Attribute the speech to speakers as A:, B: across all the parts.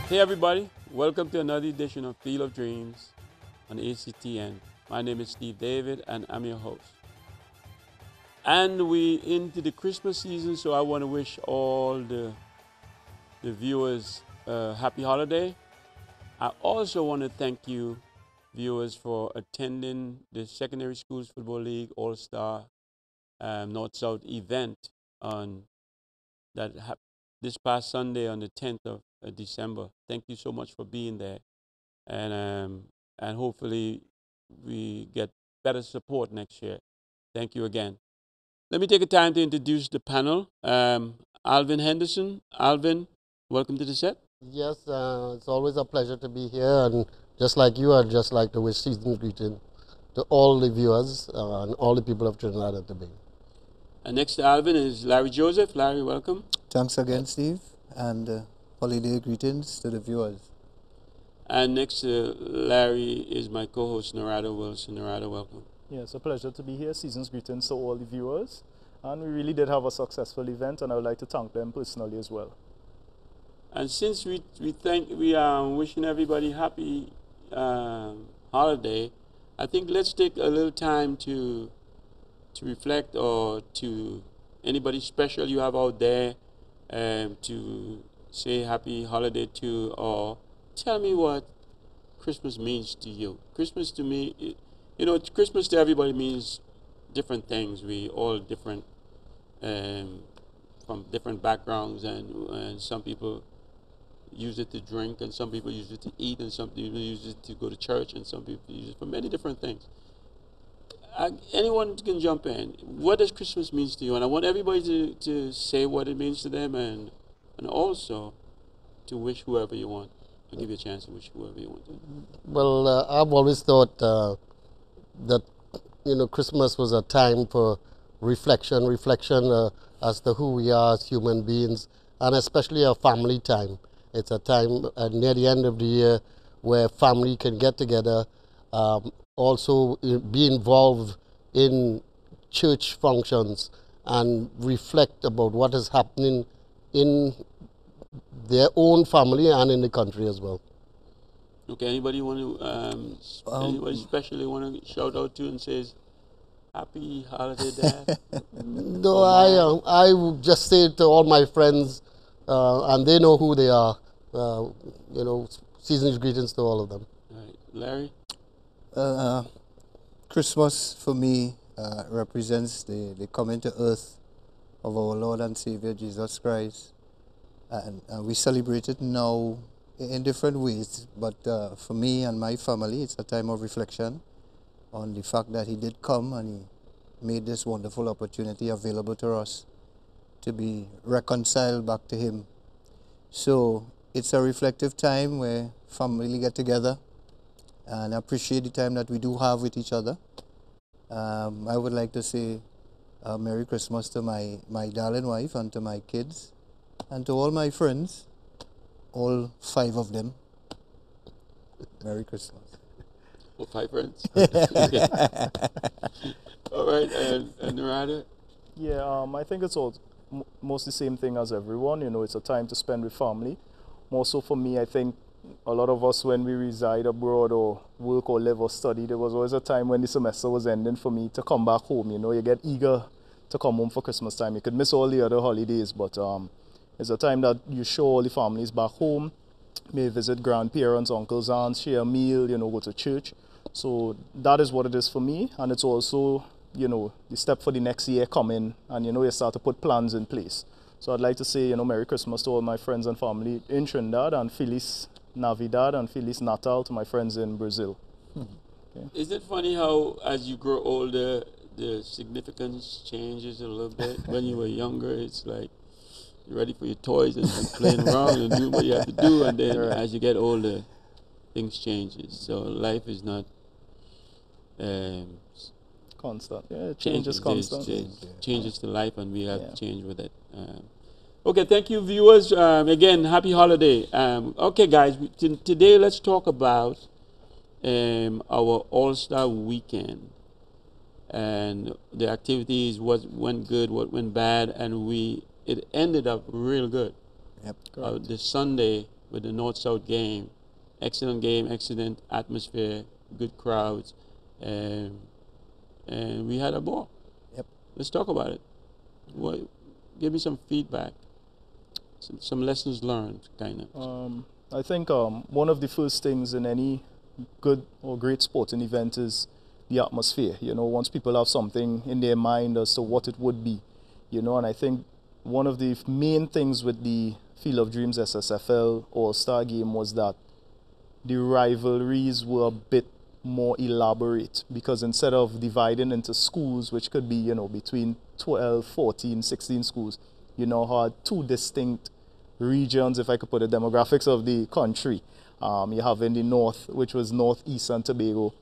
A: Hey everybody, welcome to another edition of Field of Dreams on ACTN. My name is Steve David and I'm your host. And we into the Christmas season, so I want to wish all the viewers a happy holiday. I also want to thank you viewers for attending the Secondary Schools Football League All-Star North-South event on that this past Sunday on the 10th of December. Thank you so much for being there, and hopefully we get better support next year. Thank you again. Let me take a time to introduce the panel. Alvin Henderson. Alvin, welcome to the set.
B: Yes, it's always a pleasure to be here, and just like you, I'd just like to wish season's greeting to all the viewers and all the people of Trinidad and Tobago.
A: And next to Alvin is Larry Joseph. Larry, welcome.
C: Thanks again, Steve, and holiday greetings to the viewers.
A: And next to Larry is my co-host Narada Wilson. Narada, welcome.
D: Yeah, it's a pleasure to be here. Season's greetings to all the viewers. And we really did have a successful event, and I would like to thank them personally as well.
A: And since we are wishing everybody happy holiday, I think let's take a little time to reflect, or to anybody special you have out there, to say happy holiday to, or tell me what Christmas means to you. Christmas to me, Christmas to everybody means different things. We all different, from different backgrounds, and some people use it to drink, and some people use it to eat, and some people use it to go to church, and some people use it for many different things. Anyone can jump in. What does Christmas mean to you? And I want everybody to say what it means to them, and also to wish whoever you want. I'll give you a chance to wish whoever you want to.
B: Well, I've always thought that Christmas was a time for reflection as to who we are as human beings, and especially a family time. It's a time near the end of the year where family can get together, also be involved in church functions and reflect about what is happening in their own family and in the country as well.
A: Okay, anybody want to, anybody especially want to shout out to and says, happy holiday, Dad?
B: No, I would just say to all my friends, and they know who they are, season's greetings to all of them.
A: All right. Larry?
C: Christmas for me represents the coming to earth of our Lord and Savior Jesus Christ, and we celebrate it now in different ways, but for me and my family, it's a time of reflection on the fact that He did come and He made this wonderful opportunity available to us to be reconciled back to Him. So it's a reflective time where family get together and appreciate the time that we do have with each other. I would like to say Merry Christmas to my darling wife and to my kids and to all my friends, all 5 of them. Merry Christmas.
A: All 5 friends? All right, and Narada?
D: Yeah, I think it's all most the same thing as everyone. It's a time to spend with family. More so for me, I think a lot of us, when we reside abroad or work or live or study, there was always a time when the semester was ending for me to come back home. You get eager to come home for Christmas time. You could miss all the other holidays, but it's a time that you show all the families back home, may visit grandparents, uncles, aunts, share a meal, go to church. So that is what it is for me, and it's also, the step for the next year coming, and you start to put plans in place. So I'd like to say, Merry Christmas to all my friends and family in Trinidad, and Feliz Navidad and Feliz Natal to my friends in Brazil.
A: Okay. Is it funny how, as you grow older, the significance changes a little bit? When you were younger, it's like you're ready for your toys and you're playing around and doing what you have to do, and then as you get older, things changes. So life is not
D: constant. Yeah, change is constant.
A: Changes to life, and we have to change with it. Okay, thank you, viewers. Again, happy holiday. Okay, guys, today let's talk about our All-Star weekend and the activities, what went good, what went bad, and it ended up real good.
C: Yep.
A: The Sunday with the North-South game. Excellent game, excellent atmosphere, good crowds, and we had a ball.
C: Yep.
A: Let's talk about it. Give me some feedback, some lessons learned, kind of.
D: I think one of the first things in any good or great sporting event is the atmosphere. You know, once people have something in their mind as to what it would be, you know, and I think one of the main things with the Field of Dreams SSFL All-Star game was that the rivalries were a bit more elaborate, because instead of dividing into schools, which could be, you know, between 12, 14, 16 schools, you now had two distinct regions, if I could put it, demographics of the country. You have in the north, which was Northeast and Tobago,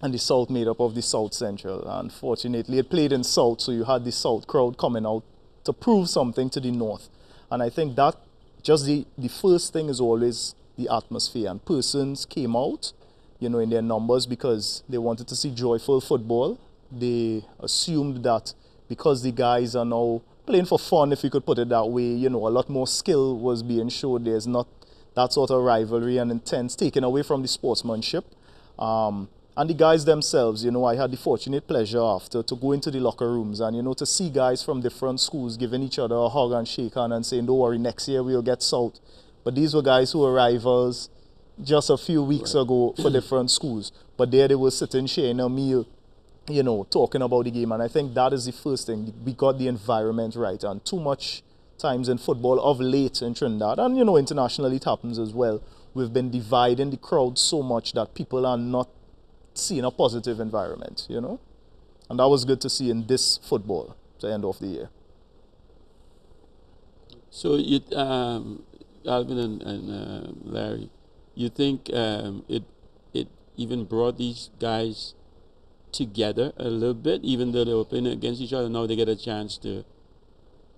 D: and the south made up of the South Central. Unfortunately, it played in south, so you had the south crowd coming out to prove something to the north. And I think that just the first thing is always the atmosphere. And persons came out, you know, in their numbers because they wanted to see joyful football. They assumed that because the guys are now playing for fun, if you could put it that way, you know, a lot more skill was being showed. There's not that sort of rivalry and intense taken away from the sportsmanship. And the guys themselves, you know, I had the fortunate pleasure after to go into the locker rooms and, you know, to see guys from different schools giving each other a hug and shake hand and saying, don't worry, next year we'll get South. But these were guys who were rivals just a few weeks ago for different schools. But there they were sitting, sharing a meal, you know, talking about the game. And I think that is the first thing. We got the environment right. And too much times in football of late in Trinidad, and, you know, internationally it happens as well, we've been dividing the crowd so much that people are not seeing a positive environment, you know. And that was good to see in this football, the end of the year.
A: So, you, Alvin and Larry, you think it even brought these guys together a little bit, even though they were playing against each other? Now they get a chance to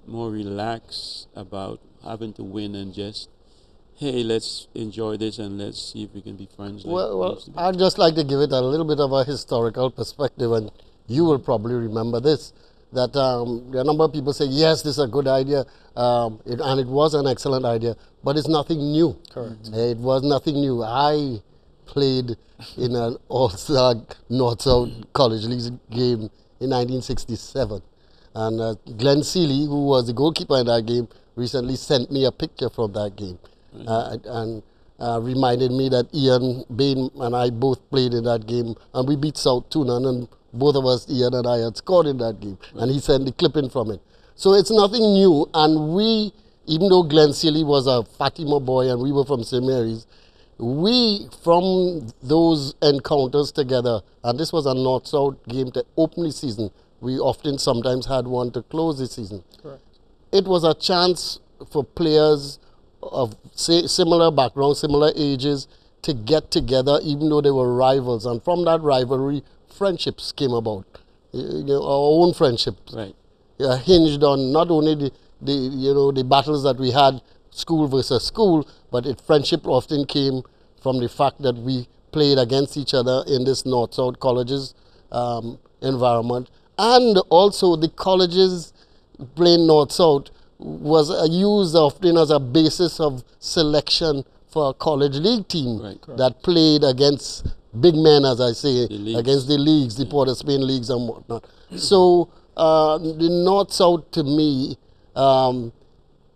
A: more relax about having to win and just, hey, let's enjoy this and let's see if we can be friends.
B: Well, I'd just like to give it a little bit of a historical perspective, and you will probably remember this, that there are a number of people say, yes, this is a good idea, and it was an excellent idea, but it's nothing new.
D: Correct.
B: It was nothing new. I played in an All-Star North-South College League game in 1967, and Glenn Seeley, who was the goalkeeper in that game, recently sent me a picture from that game. And reminded me that Ian Bain and I both played in that game, and we beat South 2-0, and both of us, Ian and I, had scored in that game, and he sent the clipping from it. So it's nothing new, and we, even though Glenn Seeley was a Fatima boy and we were from St. Mary's, we, from those encounters together, and this was a North-South game to open the season, we often sometimes had one to close the season.
D: Correct.
B: It was a chance for players of similar backgrounds, similar ages, to get together, even though they were rivals. And from that rivalry, friendships came about. You know, our own friendships,
A: right,
B: hinged on not only the battles that we had, school versus school, but friendship often came from the fact that we played against each other in this North-South colleges environment. And also the colleges playing North-South was used often as a basis of selection for a college league team, right, that played against big men, as I say, against the leagues, the Port of Spain leagues and whatnot. So the North-South, to me,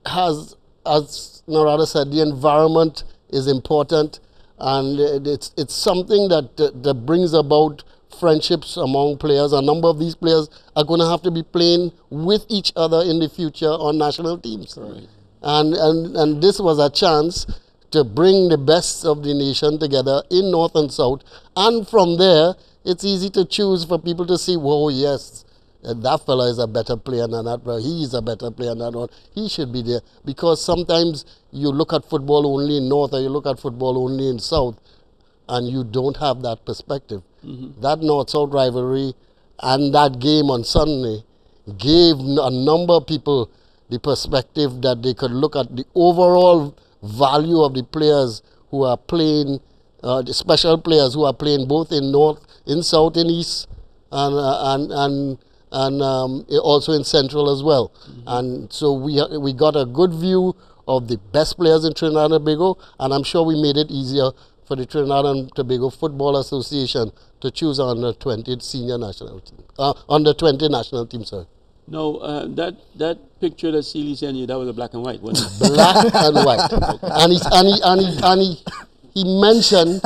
B: has, as Narada said, the environment is important, and it's something that brings about friendships among players. A number of these players are going to have to be playing with each other in the future on national teams. Right. And this was a chance to bring the best of the nation together in North and South. And from there, it's easy to choose for people to see, whoa, yes, that fella is a better player than that fella. He is a better player than that one. He should be there. Because sometimes you look at football only in North or you look at football only in South, and you don't have that perspective. Mm-hmm. That North-South rivalry and that game on Sunday gave a number of people the perspective that they could look at the overall value of the players who are playing, the special players who are playing both in North, in South, in East, and also in Central as well. Mm-hmm. And so we got a good view of the best players in Trinidad and Tobago, and I'm sure we made it easier for the Trinidad and Tobago Football Association to choose under 20 senior national team, under 20 national team, sir.
A: No, that picture that Seeley sent you, that was a black and white, wasn't it?
B: Black and white. He mentioned,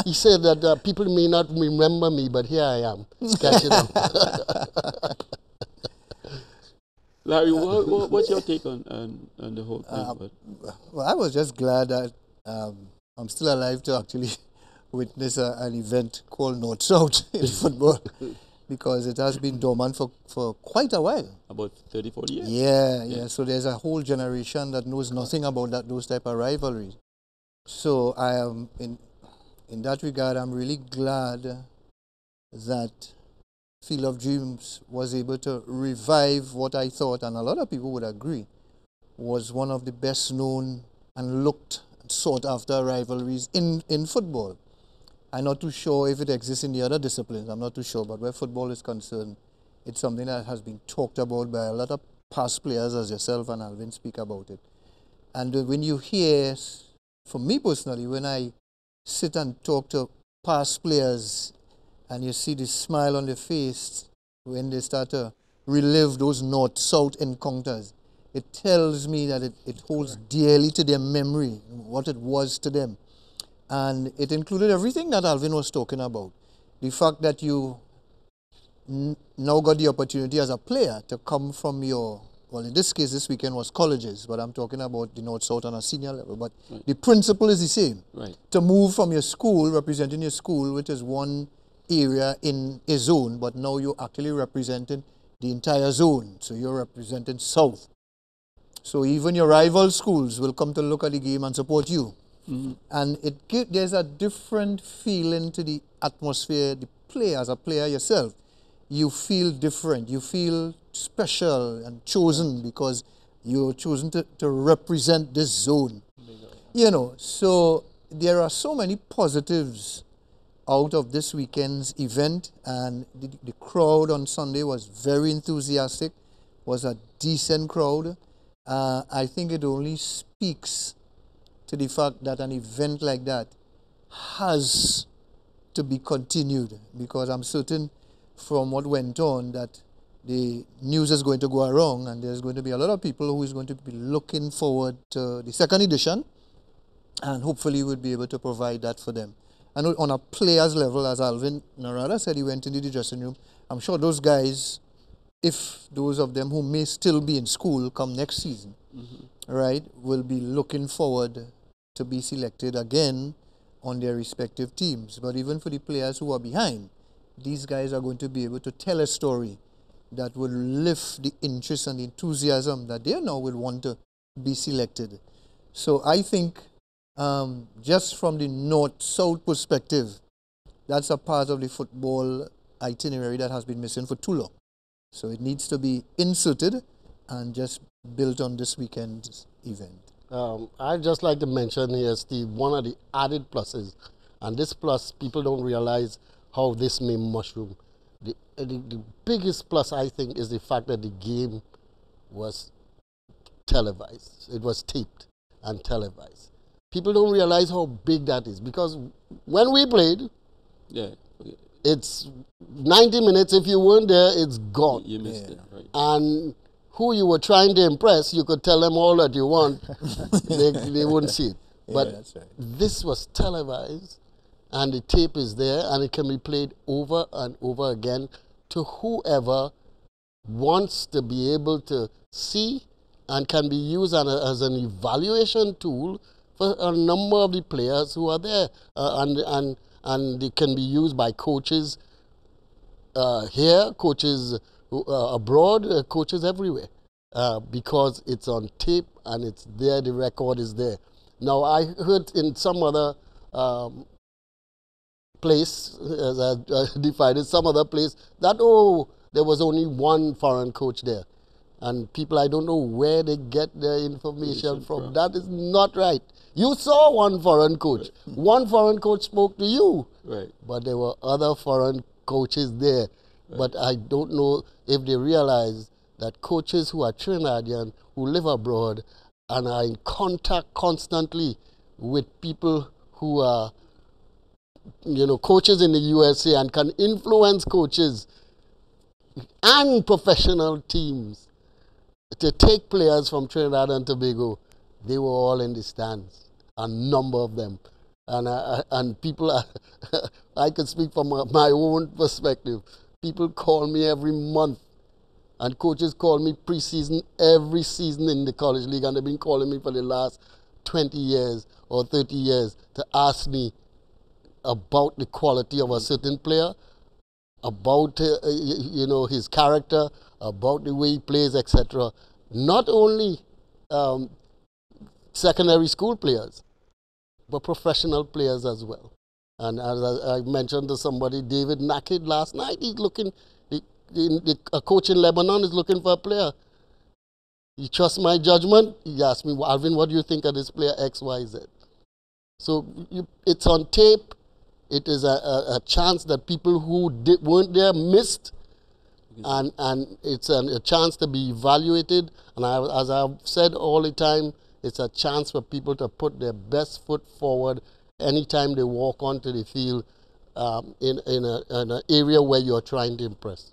B: he said that people may not remember me, but here I am, catching up.
A: Larry, what's your take on the whole thing?
C: Well, I was just glad that I'm still alive to actually witness an event called North-South in football, because it has been dormant for quite a while.
A: About 30, 40 years?
C: Yeah. So there's a whole generation that knows nothing about those type of rivalries. So I am, in that regard, I'm really glad that Field of Dreams was able to revive what I thought, and a lot of people would agree, was one of the best known and looked and sought after rivalries in football. I'm not too sure if it exists in the other disciplines. I'm not too sure, but where football is concerned, it's something that has been talked about by a lot of past players, as yourself and Alvin speak about it. And when you hear, for me personally, when I sit and talk to past players and you see the smile on their face when they start to relive those North-South encounters, it tells me that it holds dearly to their memory, what it was to them. And it included everything that Alvin was talking about. The fact that you now got the opportunity as a player to come from your, well, in this case, this weekend was colleges, but I'm talking about the North-South on a senior level. But the principle is the same.
A: Right.
C: To move from your school, representing your school, which is one area in a zone, but now you're actually representing the entire zone. So you're representing South. So even your rival schools will come to look at the game and support you. Mm-hmm. And there's a different feeling to the atmosphere. The player, as a player yourself, you feel different. You feel special and chosen because you're chosen to represent this zone. You know, so there are so many positives out of this weekend's event, and the crowd on Sunday was very enthusiastic, was a decent crowd. I think it only speaks to the fact that an event like that has to be continued, because I'm certain from what went on that the news is going to go around, and there's going to be a lot of people who is going to be looking forward to the second edition, and hopefully we'll be able to provide that for them. And on a player's level, as Alvin Narada said, he went into the dressing room. I'm sure those guys, if those of them who may still be in school come next season, right, will be looking forward to be selected again on their respective teams. But even for the players who are behind, these guys are going to be able to tell a story that will lift the interest and the enthusiasm that they now will want to be selected. So I think just from the North-South perspective, that's a part of the football itinerary that has been missing for too long. So it needs to be inserted and just built on this weekend's event.
B: I'd just like to mention here, Steve, one of the added pluses, and this plus, people don't realize how this may mushroom. The biggest plus, I think, is the fact that the game was televised. It was taped and televised. People don't realize how big that is, because when we played, it's 90 minutes. If you weren't there, it's gone.
A: You missed it, right?
B: And who you were trying to impress, you could tell them all that you want. they wouldn't see it. But
C: that's right.
B: This was televised, and the tape is there, and it can be played over and over again to whoever wants to be able to see, and can be used as an evaluation tool for a number of the players who are there. And they can be used by coaches here, coaches abroad, coaches everywhere, because it's on tape and it's there, the record is there. Now, I heard in some other place, as I defined it, some other place, that, there was only one foreign coach there. And people, I don't know where they get their information from. That is not right. You saw one foreign coach. One foreign coach spoke to you.
A: Right.
B: But there were other foreign coaches there. Right. But I don't know if they realize that coaches who are Trinidadian, who live abroad, and are in contact constantly with people who are, coaches in the USA and can influence coaches and professional teams to take players from Trinidad and Tobago. They were all in the stands, a number of them. And people, I could speak from my own perspective. People call me every month, and coaches call me preseason every season in the college league, and they've been calling me for the last 20 years or 30 years to ask me about the quality of a certain player, about his character, about the way he plays, etc. Not only secondary school players, but professional players as well. And as I mentioned to somebody, David Nakid last night, he's looking, a coach in Lebanon is looking for a player. He trusts my judgment. He asked me, Alvin, what do you think of this player X, Y, Z? So it's on tape. It is a chance that people who weren't there missed. And it's a chance to be evaluated. And as I've said all the time, it's a chance for people to put their best foot forward anytime they walk onto the field in an area where you're trying to impress.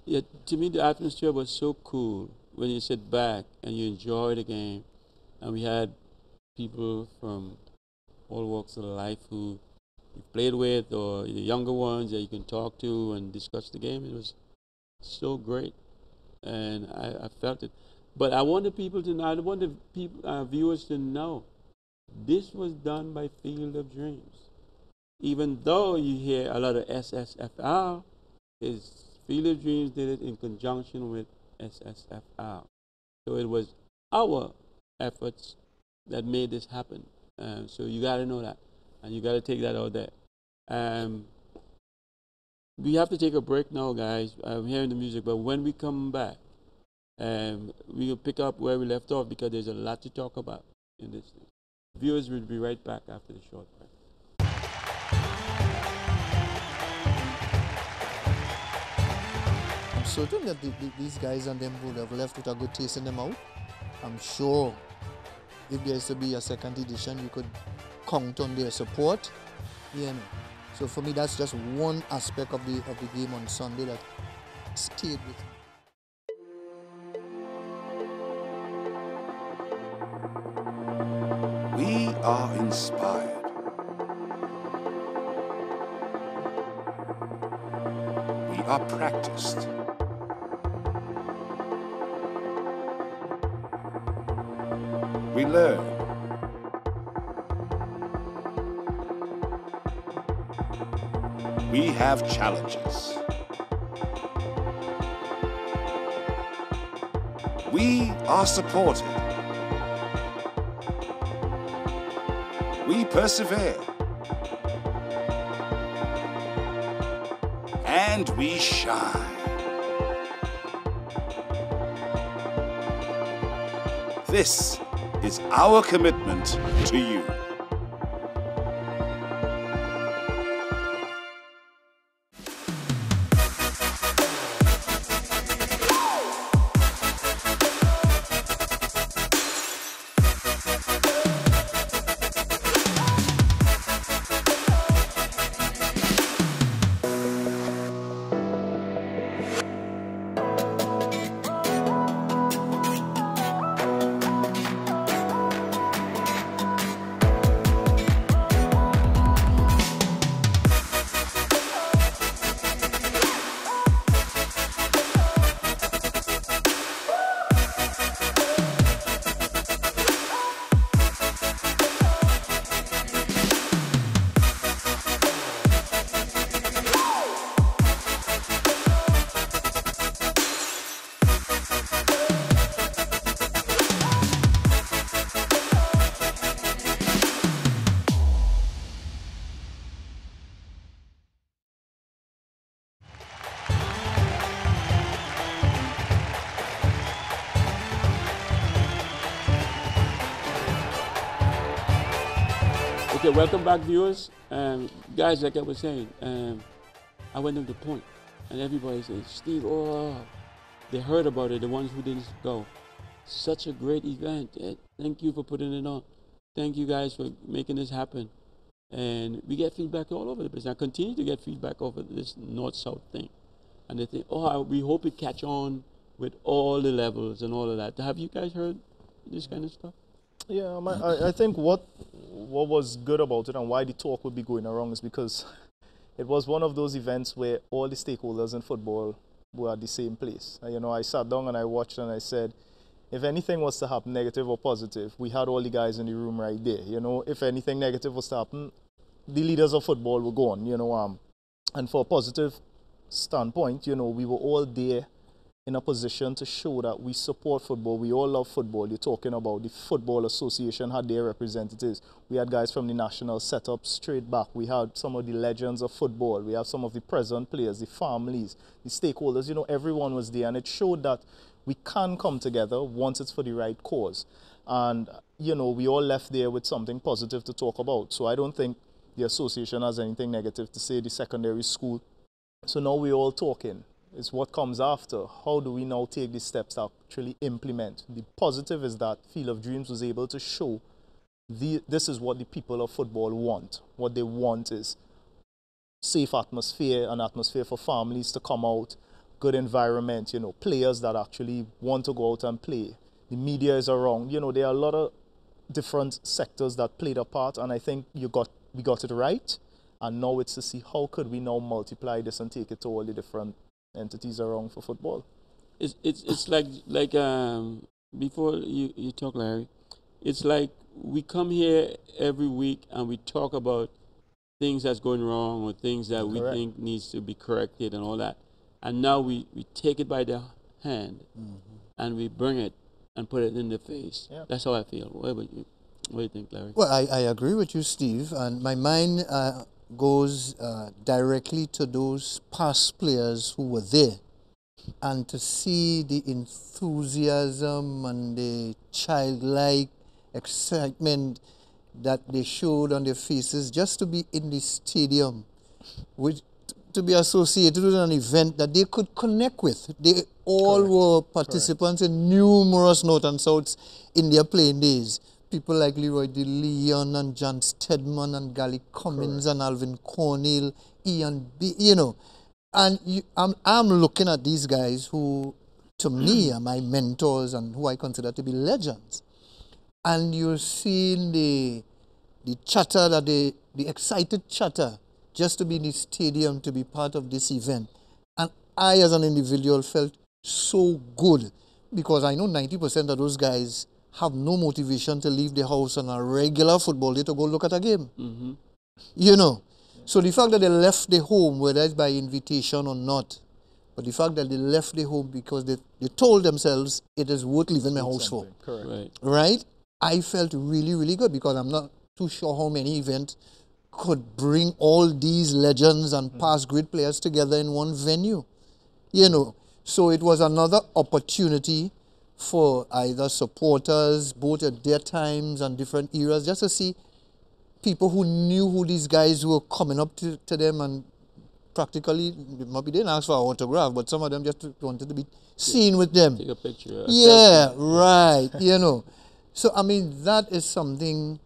A: Yeah, to me, the atmosphere was so cool when you sit back and you enjoy the game. And we had people from all walks of life who you played with, or the younger ones that you can talk to and discuss the game. It was so great, and I felt it. But I want the people to know, I want the people, viewers to know, this was done by Field of Dreams. Even though you hear a lot of SSFR, Field of Dreams did it in conjunction with SSFR. So it was our efforts that made this happen. So you got to know that, and you got to take that out there. We have to take a break now, guys. I'm hearing the music, but when we come back, we will pick up where we left off, because there's a lot to talk about in this thing. Viewers will be right back after the short break.
C: I'm certain that these guys and them would have left with a good taste in their mouth. I'm sure if there is to be a second edition, you could count on their support. So for me, that's just one aspect of the game on Sunday that stayed with me.
E: We are inspired. We are practiced. We learn. We have challenges. We are supported. We persevere. And we shine. This is our commitment to you.
A: Okay, welcome back, viewers. Guys, like I was saying, I went on the point, and everybody said, Steve, oh, they heard about it, the ones who didn't go. such a great event. Thank you for putting it on. Thank you guys for making this happen. And we get feedback all over the place. I continue to get feedback over this north-south thing. And they think, we hope it catch on with all the levels and all of that. Have you guys heard this kind of stuff?
D: Yeah, I think what was good about it and why the talk would be going around is because it was one of those events where all the stakeholders in football were at the same place. I sat down and I watched and I said, if anything was to happen, negative or positive, we had all the guys in the room right there. If anything negative was to happen, the leaders of football were gone. And for a positive standpoint, we were all there in a position to show that we support football. We all love football. You're talking about the Football Association had their representatives. We had guys from the national set up straight back. We had some of the legends of football. We have some of the present players, the families, the stakeholders. Everyone was there. And it showed that we can come together once it's for the right cause. And, we all left there with something positive to talk about. So I don't think the association has anything negative to say, the secondary school. So now we're all talking. It's what comes after. How do we now take these steps to actually implement? The positive is that Field of Dreams was able to show this is what the people of football want. What they want is safe atmosphere, an atmosphere for families to come out, good environment, players that actually want to go out and play. The media is around. There are a lot of different sectors that played a part, and I think we got it right. And now it's to see how could we now multiply this and take it to all the different entities around for football.
A: It's like before you talk, Larry, it's like we come here every week and we talk about things that's going wrong or things that we think needs to be corrected and all that. And now we take it by the hand and we bring it and put it in the face. Yeah. That's how I feel. What about you? What do you think, Larry?
C: Well, I agree with you, Steve, and my mind goes directly to those past players who were there, and to see the enthusiasm and the childlike excitement that they showed on their faces just to be in the stadium, to be associated with an event that they could connect with. They all were participants in numerous North and Souths in their playing days. People like Leroy DeLeon and John Stedman and Gally Cummins and Alvin Cornell, Ian B. And I'm looking at these guys who, to me, are my mentors and who I consider to be legends. And you're seeing the chatter, the excited chatter, just to be in the stadium, to be part of this event. And I, as an individual, felt so good because I know 90% of those guys have no motivation to leave the house on a regular football day to go look at a game. So the fact that they left the home, whether it's by invitation or not, but the fact that they left the home because they told themselves it is worth leaving my house for.
D: Correct.
C: Right? I felt really, really good because I'm not too sure how many events could bring all these legends and past great players together in one venue. So it was another opportunity for either supporters, both at their times and different eras, just to see people who knew who these guys were coming up to them, and practically, maybe they didn't ask for an autograph, but some of them just wanted to be seen with them.
A: Take a picture.
C: Yeah, right, So, I mean, that is something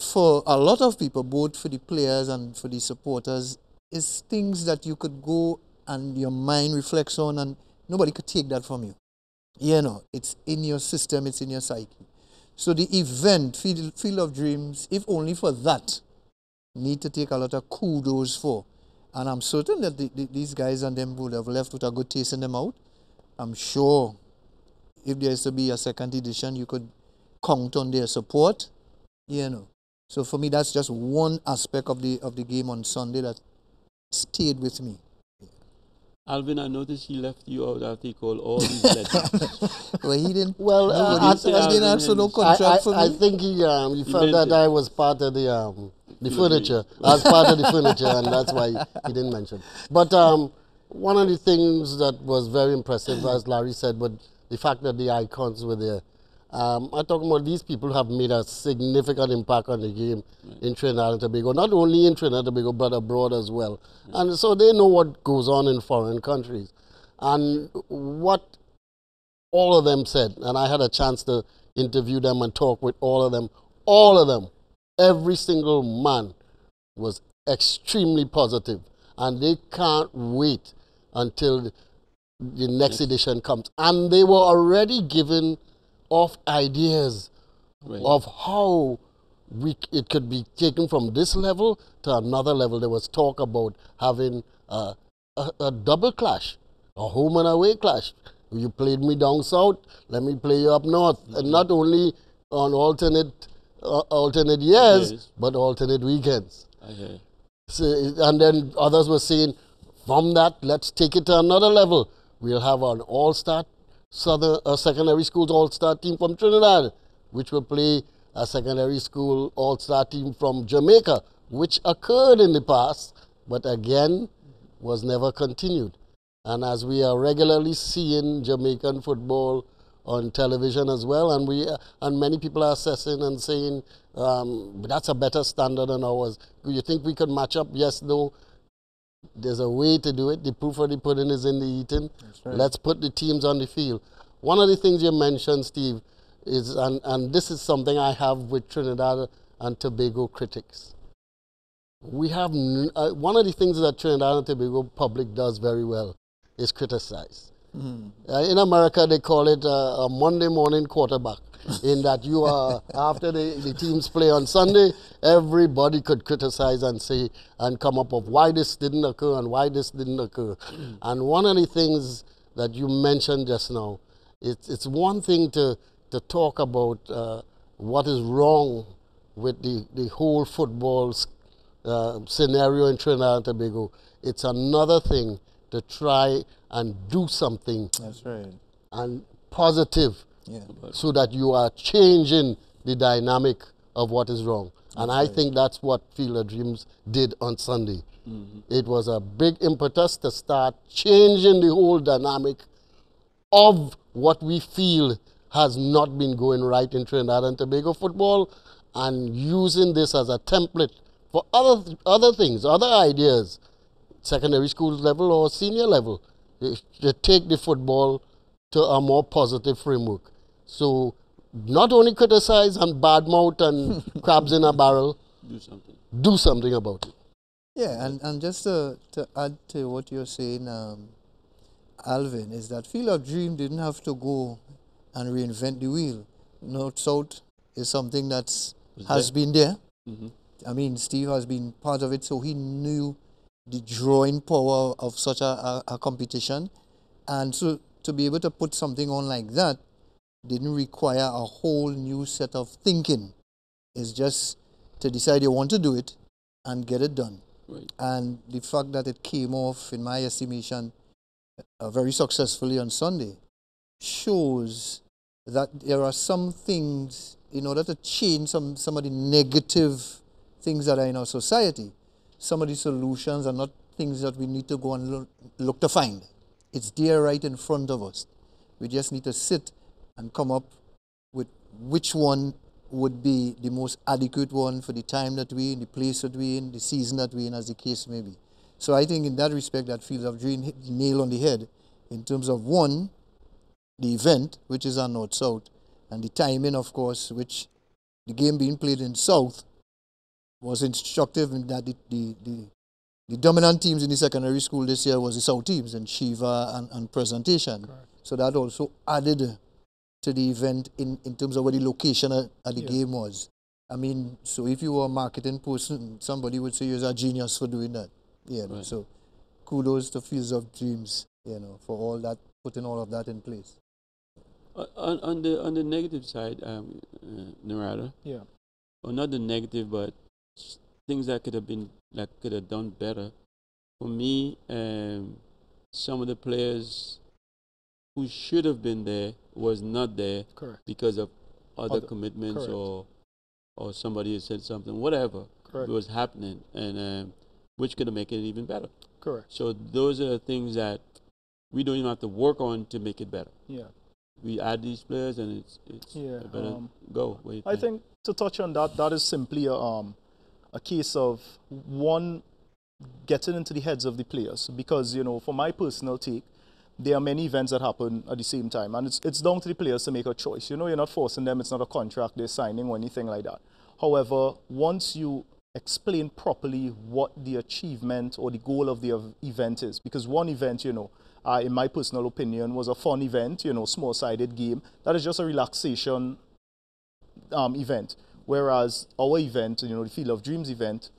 C: for a lot of people, both for the players and for the supporters, is things that you could go and your mind reflects on, and nobody could take that from you. It's in your system, it's in your psyche. So the event, Field of Dreams, if only for that, need to take a lot of kudos for. And I'm certain that these guys and them would have left with a good taste in their mouth. I'm sure if there is to be a second edition, you could count on their support. So for me, that's just one aspect of the game on Sunday that stayed with me.
A: Alvin, I noticed he left you out after he called all these legends.
C: Well, he didn't.
B: Well,
C: I didn't ask for no contract for me.
B: I think he felt that I was part of the furniture. I was part of the furniture, and that's why he didn't mention. But one of the things that was very impressive, as Larry said, was the fact that the icons were there. I'm talking about these people have made a significant impact on the game in Trinidad and Tobago, not only in Trinidad and Tobago, but abroad as well. And so they know what goes on in foreign countries. And what all of them said, and I had a chance to interview them and talk with all of them, every single man was extremely positive, and they can't wait until the next edition comes. And they were already giving off ideas of how it could be taken from this level to another level. There was talk about having a double clash, a home and away clash. You played me down south, let me play you up north. And not only on alternate years, but alternate weekends.
A: Okay.
B: So, and then others were saying, from that, let's take it to another level. We'll have an all-star secondary schools all-star team from Trinidad, which will play a secondary school all-star team from Jamaica, which occurred in the past, but again, was never continued. And as we are regularly seeing Jamaican football on television as well, and many people are assessing and saying that's a better standard than ours. Do you think we could match up? Yes, no. There's a way to do it. The proof of the pudding is in the eating.
C: Right.
B: Let's put the teams on the field. One of the things you mentioned, Steve, is, and this is something I have with Trinidad and Tobago critics. We have, one of the things that Trinidad and Tobago public does very well is criticize. In America, they call it a Monday morning quarterback, in that you are, after the teams play on Sunday, everybody could criticize and say, and come up with why this didn't occur and why this didn't occur. And one of the things that you mentioned just now, it's one thing to talk about what is wrong with the whole football scenario in Trinidad and Tobago. It's another thing to try and do something
C: That's right.
B: and positive,
C: Yeah.
B: so that you are changing the dynamic of what is wrong. And I think that's what Field of Dreams did on Sunday. It was a big impetus to start changing the whole dynamic of what we feel has not been going right in Trinidad and Tobago football, and using this as a template for other things, other ideas, secondary school level or senior level, to take the football to a more positive framework. So not only criticize and badmouth and crabs in a barrel, do something about it.
C: Yeah, and just to add to what you're saying, Alvin, is that Field of Dream didn't have to go and reinvent the wheel. North-South is something that has been there. I mean, Steve has been part of it, so he knew the drawing power of such a competition. And so to be able to put something on like that didn't require a whole new set of thinking. It's just to decide you want to do it and get it done.
A: Right.
C: And the fact that it came off, in my estimation, very successfully on Sunday shows that there are some things, in order to change some of the negative things that are in our society, some of the solutions are not things that we need to go and look to find. It's there right in front of us. We just need to sit and come up with which one would be the most adequate one for the time that we're in, the place that we're in, the season that we're in, as the case may be. So I think in that respect, that Field of Dream hit the nail on the head in terms of, one, the event, which is on North-South, and the timing, of course, which the game being played in South was instructive in that the dominant teams in the secondary school this year was the South teams, and Shiva and Presentation. Correct. So that also added to the event in terms of where the location of the game was. I mean, so if you were a marketing person, somebody would say you're a genius for doing that. Yeah, right. So kudos to Fields of Dreams, for all that, putting all of that in place.
A: On the negative side, Narada.
D: Yeah.
A: Or not the negative, but things that could have done better. For me, some of the players who should have been there was not there.
D: Correct.
A: Because of other commitments.
D: Correct.
A: or somebody had said something, whatever.
D: Correct.
A: Was happening, and which could have made it even better.
D: Correct.
A: So those are things that we don't even have to work on to make it better.
D: Yeah.
A: We add these players, and it's better go.
D: I think to touch on that is simply a case of, one, getting into the heads of the players, because for my personal take, there are many events that happen at the same time, and it's down to the players to make a choice. You know, you're not forcing them. It's not a contract they're signing or anything like that. However, once you explain properly what the achievement or the goal of the event is, because one event, you know, in my personal opinion, was a fun event, you know, small-sided game. That is just a relaxation event. Whereas our event, you know, the Field of Dreams event,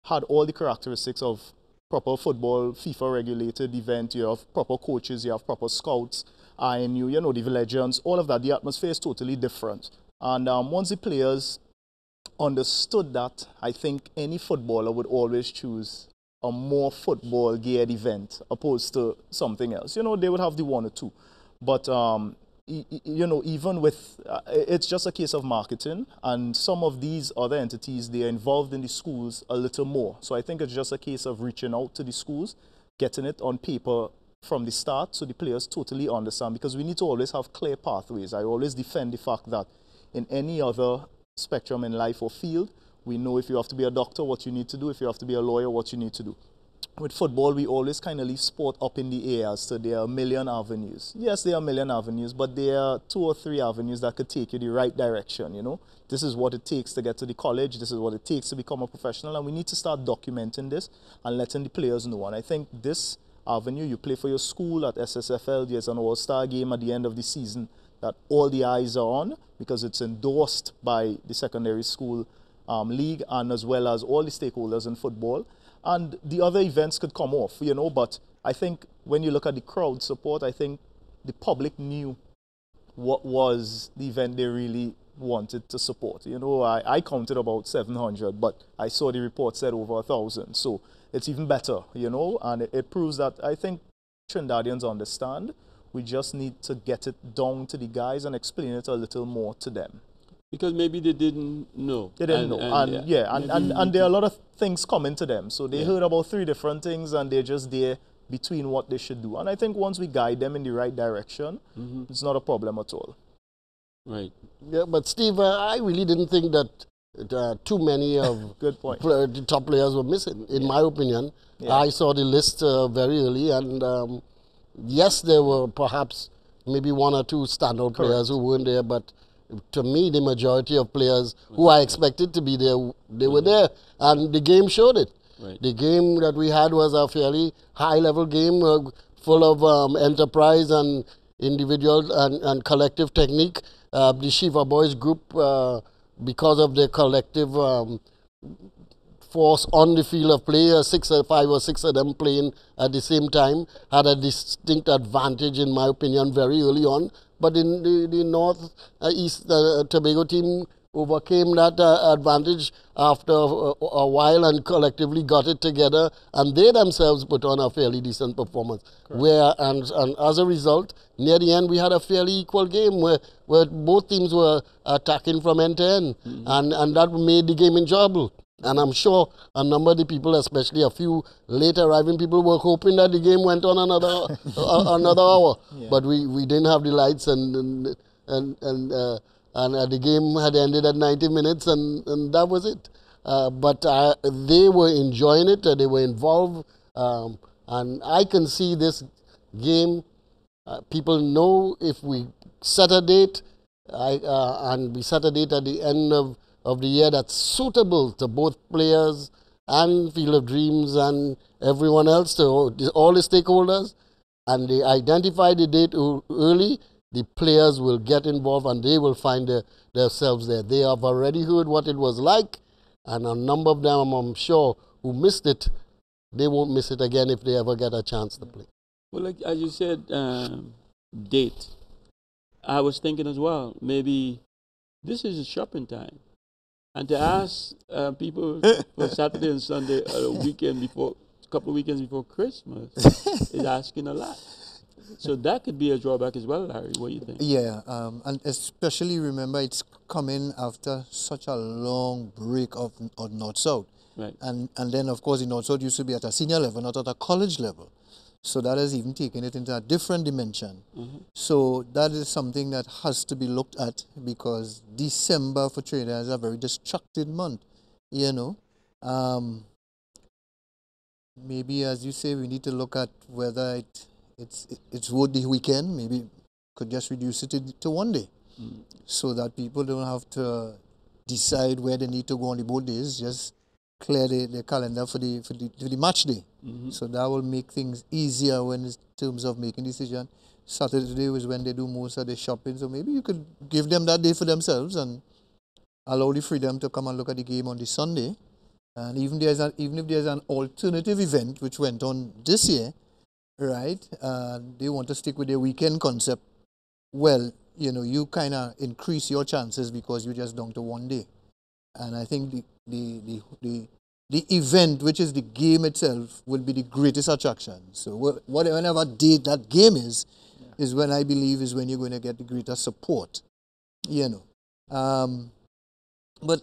D: had all the characteristics of proper football, FIFA regulated event. You have proper coaches, you have proper scouts, and you know, the legends, all of that. The atmosphere is totally different. And once the players understood that, I think any footballer would always choose a more football geared event opposed to something else. You know, they would have the one or two. But you know, even with, it's just a case of marketing, and some of these other entities, they are involved in the schools a little more. So I think it's just a case of reaching out to the schools, getting it on paper from the start so the players totally understand, because we need to always have clear pathways. I always defend the fact that in any other spectrum in life or field, we know if you have to be a doctor, what you need to do. If you have to be a lawyer, what you need to do. With football, we always kind of leave sport up in the air as to there are a million avenues. Yes, there are a million avenues, but there are 2 or 3 avenues that could take you the right direction, you know. This is what it takes to get to the college. This is what it takes to become a professional, and we need to start documenting this and letting the players know. And I think this avenue, you play for your school at SSFL, there's an all-star game at the end of the season that all the eyes are on, because it's endorsed by the secondary school league and as well as all the stakeholders in football. And the other events could come off, you know, but I think when you look at the crowd support, I think the public knew what was the event they really wanted to support. You know, I counted about 700, but I saw the report said over 1,000. So it's even better, you know, and it proves that I think Trinidadians understand. We just need to get it down to the guys and explain it a little more to them.
A: Because maybe they didn't know.
D: They didn't know. And there are a lot of things coming to them. So they heard about 3 different things and they're just there between what they should do. And I think once we guide them in the right direction, it's not a problem at all.
A: Right.
B: Yeah, but Steve, I really didn't think that too many of
D: Good point.
B: The top players were missing, in my opinion.
D: Yeah.
B: I saw the list very early, and yes, there were perhaps maybe 1 or 2 standout players who weren't there, but to me, the majority of players who I expected to be there, they were there, and the game showed it.
A: Right.
B: The game that we had was a fairly high-level game, full of enterprise and individual and collective technique. The Shiva Boys group, because of their collective force on the field of play, 5 or 6 of them playing at the same time, had a distinct advantage, in my opinion, very early on. But in the North East Tobago team overcame that advantage after a while and collectively got it together, and they themselves put on a fairly decent performance. And as a result, near the end, we had a fairly equal game where both teams were attacking from end to end, and that made the game enjoyable. And I'm sure a number of the people, especially a few late arriving people, were hoping that the game went on another hour. Yeah. But we didn't have the lights, and the game had ended at 90 minutes, and that was it. But they were enjoying it, they were involved, and I can see this game. People know if we set a date, and we set a date at the end of the year that's suitable to both players and Field of Dreams and everyone else, to all the stakeholders, and they identify the date early, the players will get involved and they will find themselves there. They have already heard what it was like, and a number of them, I'm sure, who missed it, they won't miss it again if they ever get a chance to play.
A: Well, like as you said, date. I was thinking as well, maybe this is a shopping time. And to ask people for Saturday and Sunday, a couple of weekends before Christmas, is asking a lot. So that could be a drawback as well, Larry. What do you think?
C: Yeah, and especially remember it's coming after such a long break of North-South.
A: Right.
C: And then, of course, the North-South used to be at a senior level, not at a college level. So that has even taken it into a different dimension. So that is something that has to be looked at, because December for Trinidad is a very distracted month, you know. Maybe, as you say, we need to look at whether it's worth the weekend. Maybe could just reduce it to 1 day, so that people don't have to decide where they need to go on the both days. Just clear the calendar for the match day. So that will make things easier when in terms of making decision. Saturday was when they do most of the shopping, so maybe you could give them that day for themselves and allow the freedom to come and look at the game on the Sunday. And even if there's an alternative event which went on this year, right? They want to stick with their weekend concept. Well, you kind of increase your chances because you just down to 1 day. And I think the event, which is the game itself, will be the greatest attraction. So whenever day that game is when I believe is when you're going to get the greatest support. But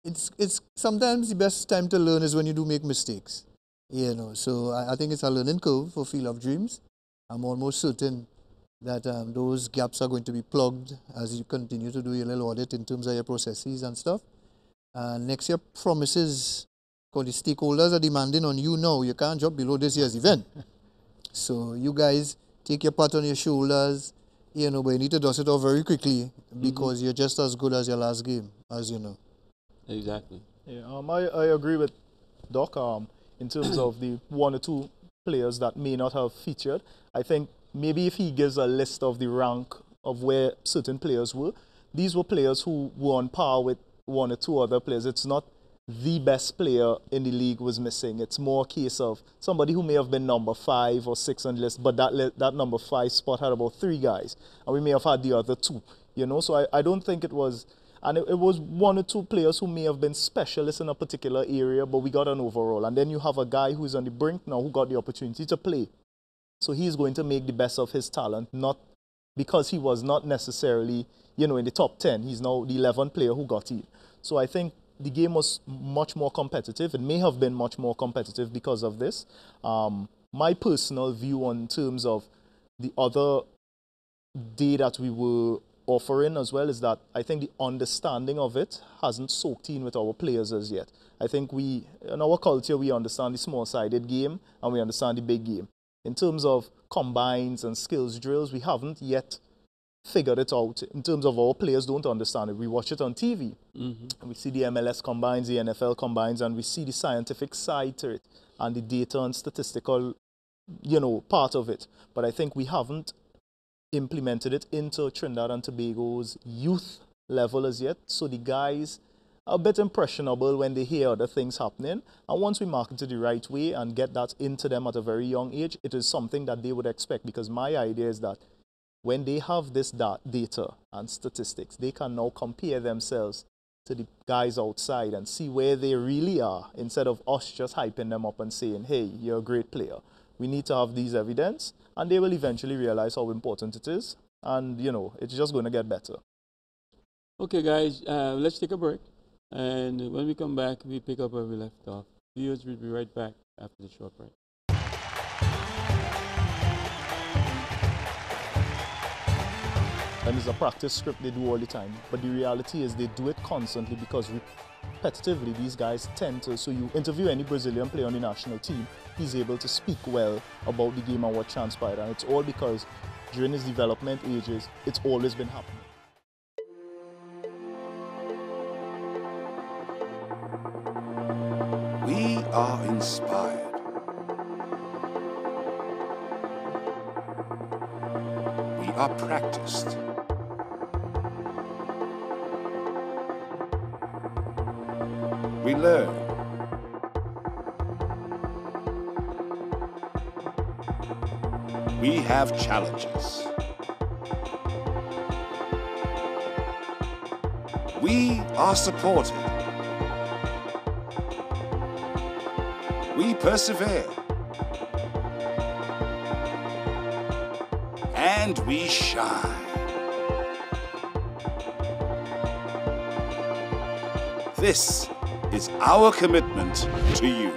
C: it's sometimes the best time to learn is when you do make mistakes. So I think it's a learning curve for Field of Dreams. I'm almost certain that those gaps are going to be plugged as you continue to do your little audit in terms of your processes and stuff. Next year promises, because the stakeholders are demanding on you now. You can't drop below this year's event. So you guys take your part on your shoulders, but you need to dust it off very quickly because you're just as good as your last game, as you know.
A: Exactly.
D: Yeah, I agree with Doc in terms of the 1 or 2 players that may not have featured. I think maybe if he gives a list of the rank of where certain players were, these were players who were on par with 1 or 2 other players. It's not the best player in the league was missing. It's more a case of somebody who may have been number 5 or 6 on the list, but that number 5 spot had about 3 guys, and we may have had the other 2. So I don't think it was, and it was 1 or 2 players who may have been specialists in a particular area, but we got an overall. And then you have a guy who's on the brink now who got the opportunity to play. So he's going to make the best of his talent, not because he was not necessarily, in the top 10. He's now the 11th player who got in. So I think the game was much more competitive. It may have been much more competitive because of this. My personal view on terms of the other day that we were offering as well is that I think the understanding of it hasn't soaked in with our players as yet. I think in our culture, we understand the small-sided game and we understand the big game. In terms of combines and skills drills, we haven't yet figured it out. In terms of our players don't understand it. We watch it on TV. And we see the MLS combines, the NFL combines, and we see the scientific side to it and the data and statistical, part of it. But I think we haven't implemented it into Trinidad and Tobago's youth level as yet. So the guys are a bit impressionable when they hear other things happening. And once we market it the right way and get that into them at a very young age, it is something that they would expect. Because my idea is that when they have this data and statistics, they can now compare themselves to the guys outside and see where they really are, instead of us just hyping them up and saying, hey, you're a great player. We need to have these evidence, and they will eventually realize how important it is. And, it's just going to get better.
A: Okay, guys, let's take a break. And when we come back, we pick up where we left off. Viewers, we'll be right back after the short break.
D: And it's a practice script they do all the time. But the reality is they do it constantly because repetitively these guys tend to. So you interview any Brazilian player on the national team, he's able to speak well about the game and what transpired. And it's all because during his development ages, it's always been happening.
E: We are inspired. We are practiced. We learn. We have challenges. We are supported. We persevere. And we shine. This is our commitment to you.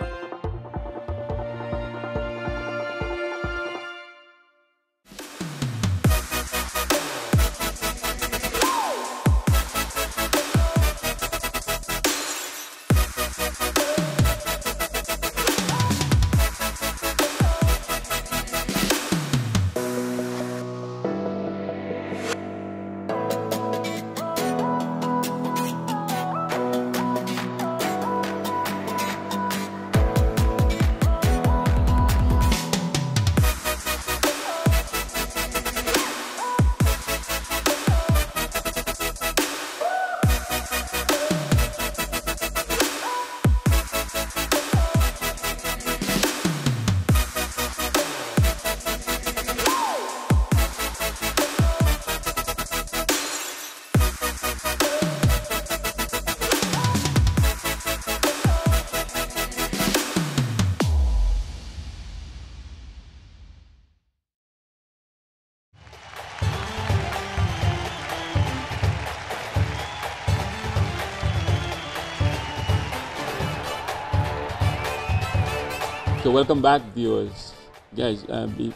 A: So welcome back, viewers. Guys,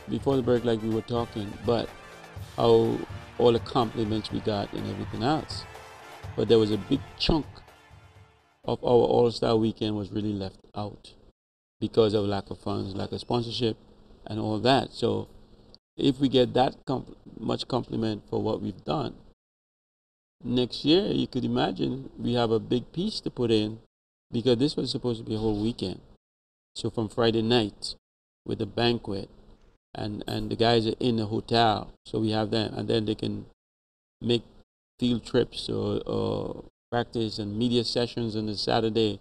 A: before the break, like we were talking, but how all the compliments we got and everything else. But there was a big chunk of our All-Star weekend was really left out because of lack of funds, lack of sponsorship, and all that. So if we get that much compliment for what we've done, next year you could imagine we have a big piece to put in, because this was supposed to be a whole weekend. So from Friday night with the banquet, and the guys are in the hotel, so we have them, and then they can make field trips or practice and media sessions on the Saturday,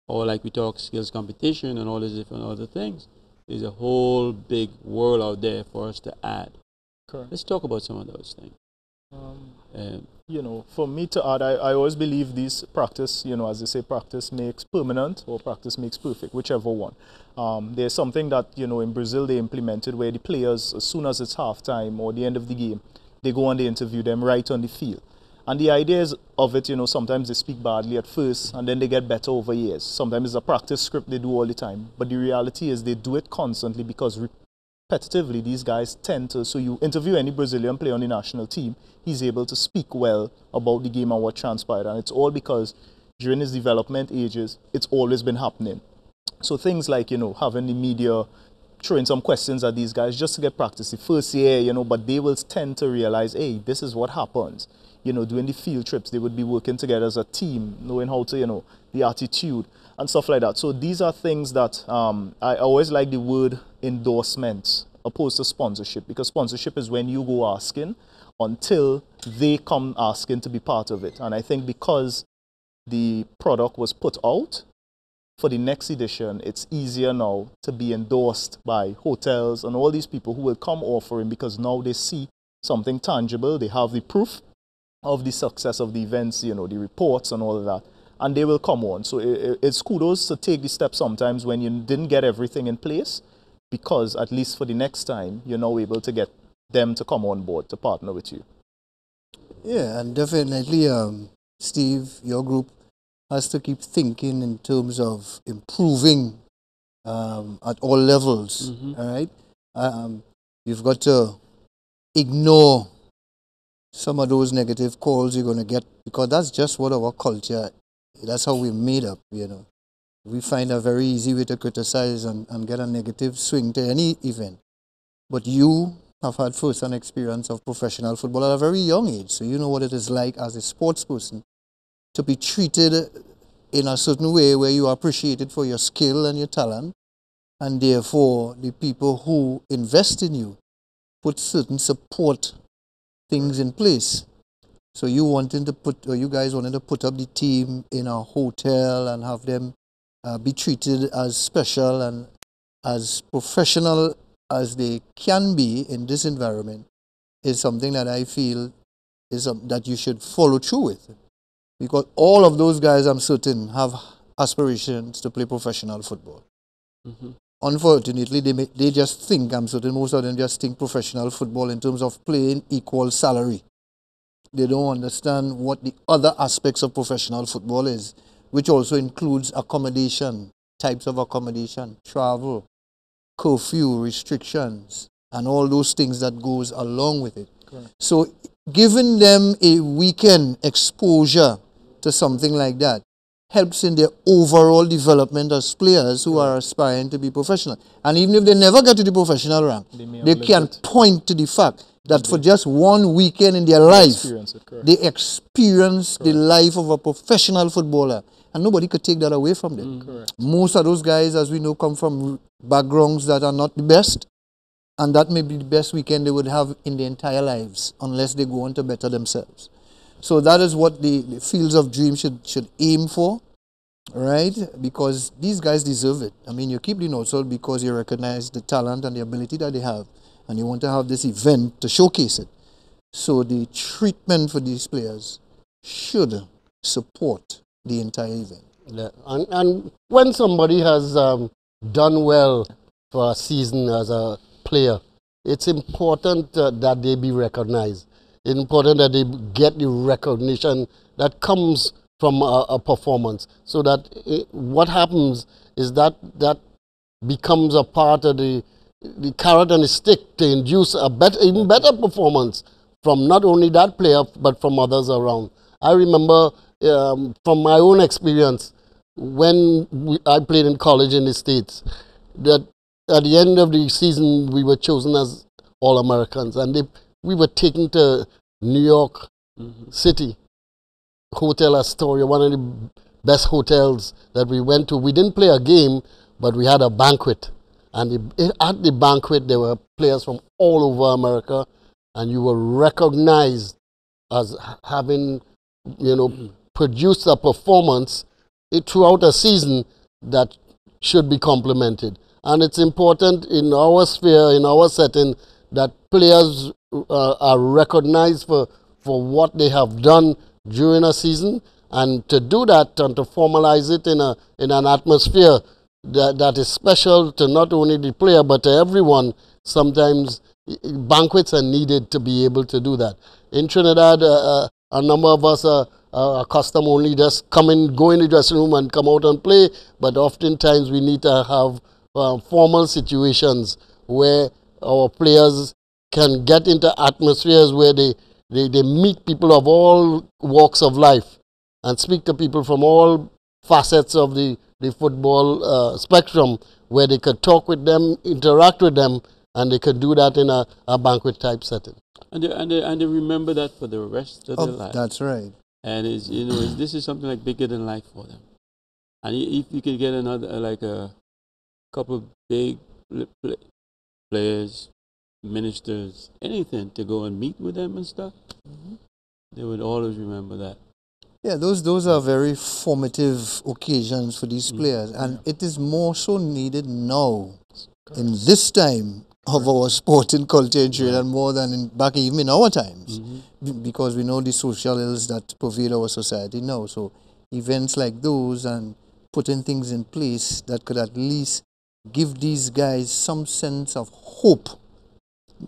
A: or like we talk skills competition and all these different other things. There's a whole big world out there for us to add.
D: Correct.
A: Let's talk about some of those things.
D: You know, for me to add, I always believe this practice, you know, as they say, practice makes permanent or practice makes perfect, whichever one. There's something that, you know, in Brazil they implemented where the players, as soon as it's halftime or the end of the game, they go and they interview them right on the field. And the idea is of it, you know, sometimes they speak badly at first and then they get better over years. Sometimes it's a practice script they do all the time. But the reality is they do it constantly because repetitively these guys tend to, so you interview any Brazilian player on the national team, he's able to speak well about the game and what transpired. And it's all because during his development ages, it's always been happening. So things like, you know, having the media throwing some questions at these guys just to get practice the first year, you know, but they will tend to realize, hey, this is what happens. You know, doing the field trips, they would be working together as a team, knowing how to, you know, the attitude and stuff like that. So these are things that I always like the word endorsement opposed to sponsorship, because sponsorship is when you go asking until they come asking to be part of it. And I think because the product was put out for the next edition, it's easier now to be endorsed by hotels and all these people who will come offering, because now they see something tangible, they have the proof of the success of the events, you know, the reports and all of that, and they will come on. So it's kudos to take the step sometimes when you didn't get everything in place, because at least for the next time, you're now able to get them to come on board to partner with you.
C: Yeah, and definitely, Steve, your group has to keep thinking in terms of improving at all levels, all right? You've got to ignore some of those negative calls you're going to get, because that's just what our culture, that's how we're made up, you know. We find a very easy way to criticize and get a negative swing to any event. But you have had first-hand experience of professional football at a very young age, so you know what it is like as a sports person to be treated in a certain way where you are appreciated for your skill and your talent, and therefore the people who invest in you put certain support things in place. So you guys wanted to put up the team in a hotel and have them be treated as special and as professional as they can be in this environment is something that I feel is that you should follow through with. Because all of those guys, I'm certain, have aspirations to play professional football. Unfortunately, they just think, I'm certain most of them just think professional football in terms of playing equal salary. They don't understand what the other aspects of professional football is, which also includes accommodation, types of accommodation, travel, curfew, restrictions, and all those things that goes along with it.
D: Correct.
C: So giving them a weekend exposure to something like that helps in their overall development as players who are aspiring to be professional. And even if they never get to the professional rank, they can point to the fact that for just one weekend in their life, they experience the life of a professional footballer. And nobody could take that away from them. Most of those guys, as we know, come from backgrounds that are not the best. And that may be the best weekend they would have in their entire lives, unless they go on to better themselves. So that is what the Fields of Dreams should aim for, right? Because these guys deserve it. I mean, you keep the North-South because you recognize the talent and the ability that they have, and you want to have this event to showcase it. So the treatment for these players should support the entire event.
B: Yeah. And when somebody has done well for a season as a player, it's important that they be recognized. It's important that they get the recognition that comes from a performance, so that what happens is that becomes a part of the carrot and the stick to induce a even better performance from not only that player but from others around. I remember from my own experience when I played in college in the States that at the end of the season we were chosen as All-Americans, and we were taken to New York City, Hotel Astoria, one of the best hotels that we went to. We didn't play a game, but we had a banquet. And at the banquet, there were players from all over America, and you were recognized as having, produced a performance throughout a season that should be complimented. And it's important in our sphere, in our setting, that players are recognized for what they have done during a season, and to do that and to formalize it in an atmosphere that is special to not only the player but to everyone. Sometimes banquets are needed to be able to do that. In Trinidad, a number of us are accustomed only just go in the dressing room and come out and play, but oftentimes we need to have formal situations where our players can get into atmospheres where they meet people of all walks of life and speak to people from all facets of the football spectrum, where they could talk with them, interact with them, and they could do that in a banquet type setting.
A: And they remember that for the rest of their life.
C: That's right.
A: And this is something like bigger than life for them. And if you could get another a couple big players, ministers, anything to go and meet with them and stuff, they would always remember that.
C: Yeah, those are very formative occasions for these players, and it is more so needed now in this time of our sporting culture in Trinidad more than back even in our times, because we know the social ills that pervade our society now. So events like those and putting things in place that could at least give these guys some sense of hope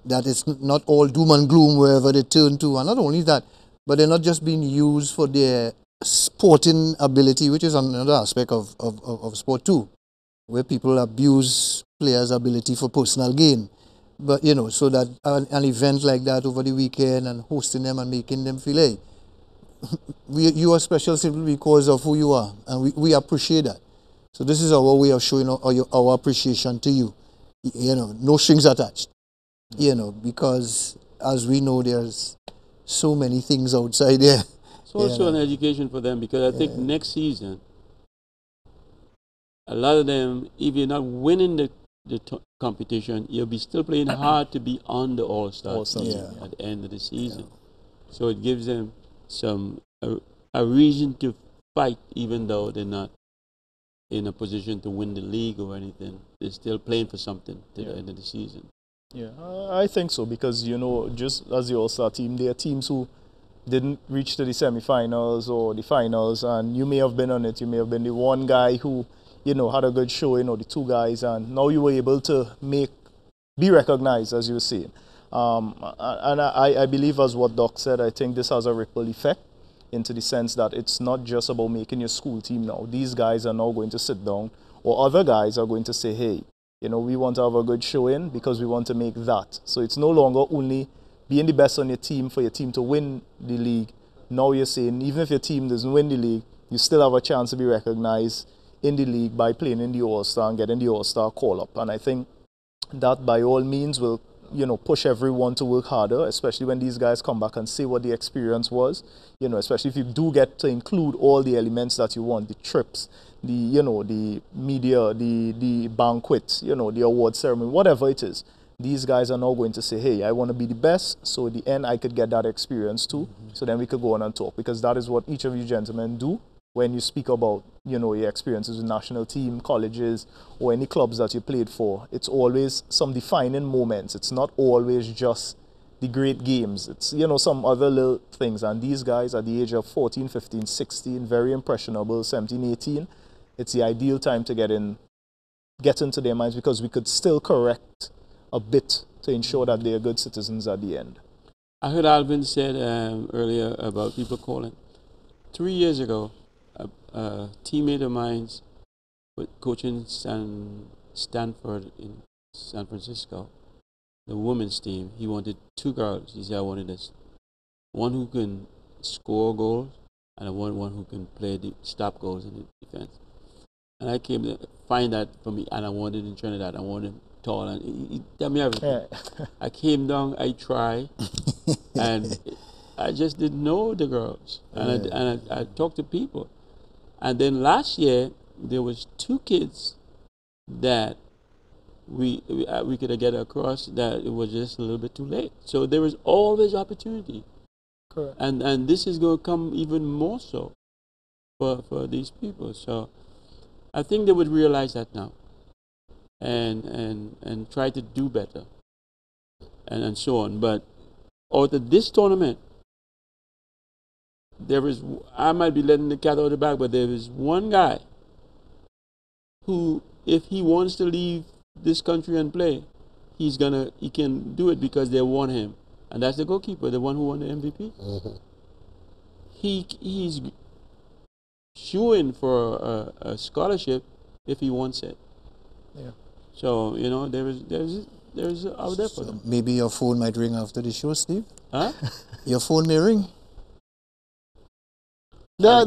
C: that it's not all doom and gloom wherever they turn to. And not only that, but they're not just being used for their sporting ability, which is another aspect of sport too, where people abuse players' ability for personal gain. But, so that an event like that over the weekend and hosting them and making them feel, hey, you are special simply because of who you are. And we appreciate that. So this is our way of showing our appreciation to you. No strings attached. Because as we know, there's so many things outside there.
A: It's also an education for them, because I think next season, a lot of them, if you're not winning the competition, you'll be still playing hard to be on the All-Star team at the end of the season. So it gives them a reason to fight, even though they're not in a position to win the league or anything. They're still playing for something to the end of the season.
D: Yeah, I think so, because, just as the All-Star team, there are teams who didn't reach to the semifinals or the finals, and you may have been on it. You may have been the one guy who, had a good showing, or the two guys, and now you were able to be recognized, as you were saying. And I believe, as what Doc said, I think this has a ripple effect into the sense that it's not just about making your school team now. These guys are now going to sit down, or other guys are going to say, hey, we want to have a good showing because we want to make that. So it's no longer only being the best on your team for your team to win the league. Now you're saying, even if your team doesn't win the league, you still have a chance to be recognized in the league by playing in the All-Star and getting the All-Star call-up. And I think that by all means will, push everyone to work harder, especially when these guys come back and say what the experience was, especially if you do get to include all the elements that you want, the trips, the media, the banquets, the award ceremony, whatever it is. These guys are now going to say, hey, I want to be the best, so at the end I could get that experience too. So then we could go on and talk, because that is what each of you gentlemen do when you speak about, your experiences with national team, colleges, or any clubs that you played for. It's always some defining moments. It's not always just the great games. It's, some other little things. And these guys at the age of 14, 15, 16, very impressionable, 17, 18, it's the ideal time to get into their minds, because we could still correct a bit to ensure that they are good citizens at the end.
A: I heard Alvin said earlier about people calling. 3 years ago, a teammate of mine was coaching San Stanford in San Francisco, the women's team. He wanted 2 girls. He said, I wanted this. One who can score goals and one who can play stop goals in the defense. And I came to find that for me, and I wanted in Trinidad. I wanted him tall, and he tell me everything.
D: Yeah.
A: I came down, I tried, and I just didn't know the girls. And I talked to people. And then last year, there was 2 kids that we could get across that it was just a little bit too late. So there was always opportunity.
D: Correct.
A: And this is going to come even more so for these people. So I think they would realize that now and try to do better and so on. But out of this tournament, I might be letting the cat out of the bag, but there is one guy who, if he wants to leave this country and play, he can do it because they want him. And that's the goalkeeper, the one who won the MVP.
B: Mhm.
A: He's shooing for a scholarship if he wants it.
D: Yeah.
A: So, there's out there for them.
C: Maybe your phone might ring after the show, Steve.
A: Huh?
C: Your phone may ring.
B: Yeah,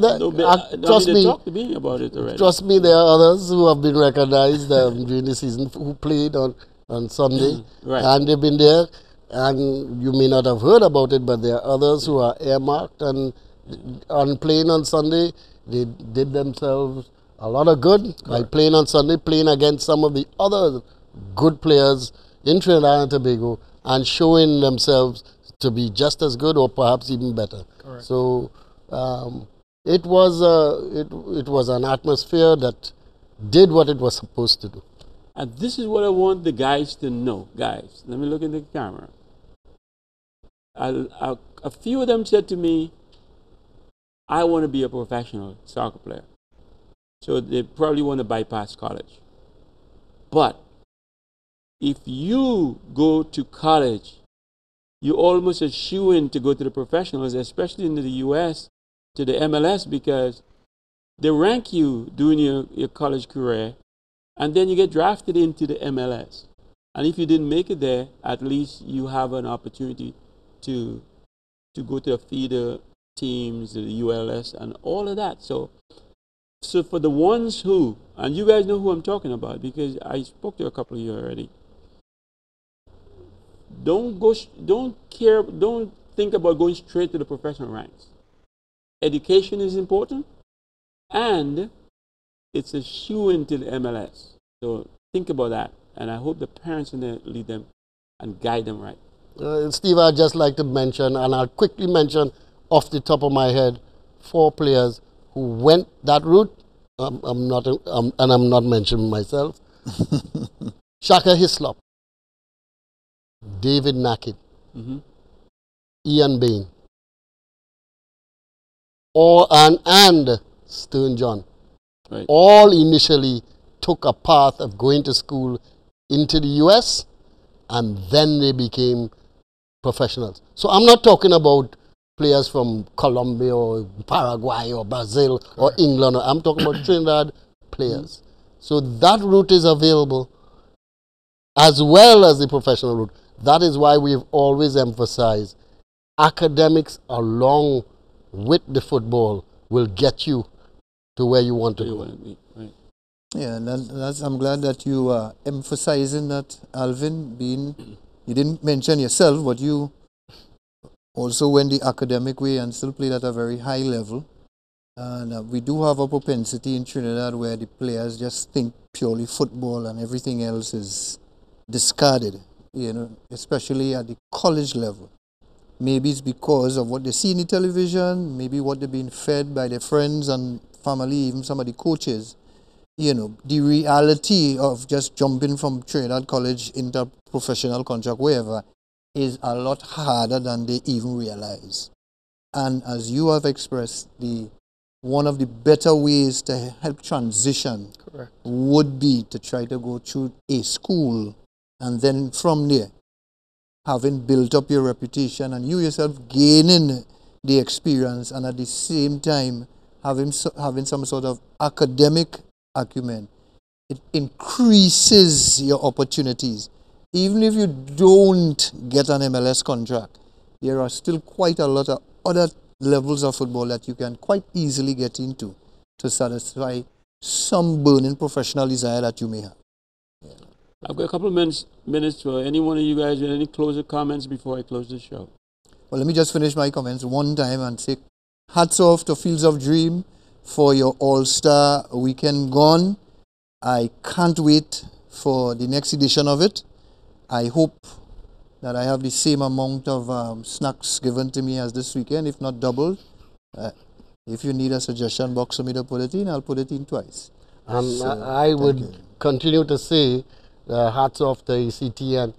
B: trust me.
A: Talk to me about it already.
B: Trust me, there are others who have been recognized during the season who played on Sunday,
A: Right.
B: and they've been there. And you may not have heard about it, but there are others who are earmarked and on playing on Sunday. They did themselves a lot of good by playing on Sunday, playing against some of the other good players in Trinidad and Tobago, and showing themselves to be just as good or perhaps even better.
D: Correct.
B: So it was an atmosphere that did what it was supposed to do.
A: And this is what I want the guys to know. Guys, let me look in the camera. A few of them said to me, I want to be a professional soccer player. So they probably want to bypass college. But if you go to college, you're almost a shoo-in to go to the professionals, especially in the US, to the MLS, because they rank you during your college career, and then you get drafted into the MLS. And if you didn't make it there, at least you have an opportunity to go to the feeder teams, the ULS, and all of that. So for the ones who, and you guys know who I'm talking about because I spoke to a couple of you already. Don't think about going straight to the professional ranks. Education is important, and it's a shoe into the MLS. So think about that, and I hope the parents in there lead them and guide them right.
B: Steve, I'd just like to mention, and I'll quickly mention off the top of my head, 4 players who went that route. I'm not mentioning myself. Shaka Hislop, David Nackett, Ian Bain, and Stern John.
A: Right.
B: All initially took a path of going to school into the US, and then they became professionals. So I'm not talking about players from Colombia or Paraguay or Brazil or England. I'm talking about Trinidad players. So that route is available as well as the professional route. That is why we've always emphasized academics along with the football will get you to where you want to
A: Where you
B: go.
A: want to be, right.
C: Yeah, and I'm glad that you are emphasizing that, Alvin, you didn't mention yourself, but you also went the academic way and still played at a very high level. And we do have a propensity in Trinidad where the players just think purely football and everything else is discarded, especially at the college level. Maybe it's because of what they see in the television, maybe what they're being fed by their friends and family, even some of the coaches. The reality of just jumping from Trinidad College into a professional contract, wherever, is a lot harder than they even realize. And as you have expressed, one of the better ways to help transition would be to try to go through a school, and then from there, having built up your reputation and you yourself gaining the experience, and at the same time having some sort of academic acumen, it increases your opportunities. Even if you don't get an MLS contract, there are still quite a lot of other levels of football that you can quite easily get into to satisfy some burning professional desire that you may have.
A: I've got a couple of minutes for any one of you guys with any closing comments before I close the show.
C: Well, let me just finish my comments one time and say hats off to Fields of Dream for your All-Star weekend gone. I can't wait for the next edition of it. I hope that I have the same amount of snacks given to me as this weekend, if not doubled. If you need a suggestion box for me to put it in, I'll put it in twice.
B: I would continue to say hats off to ACTN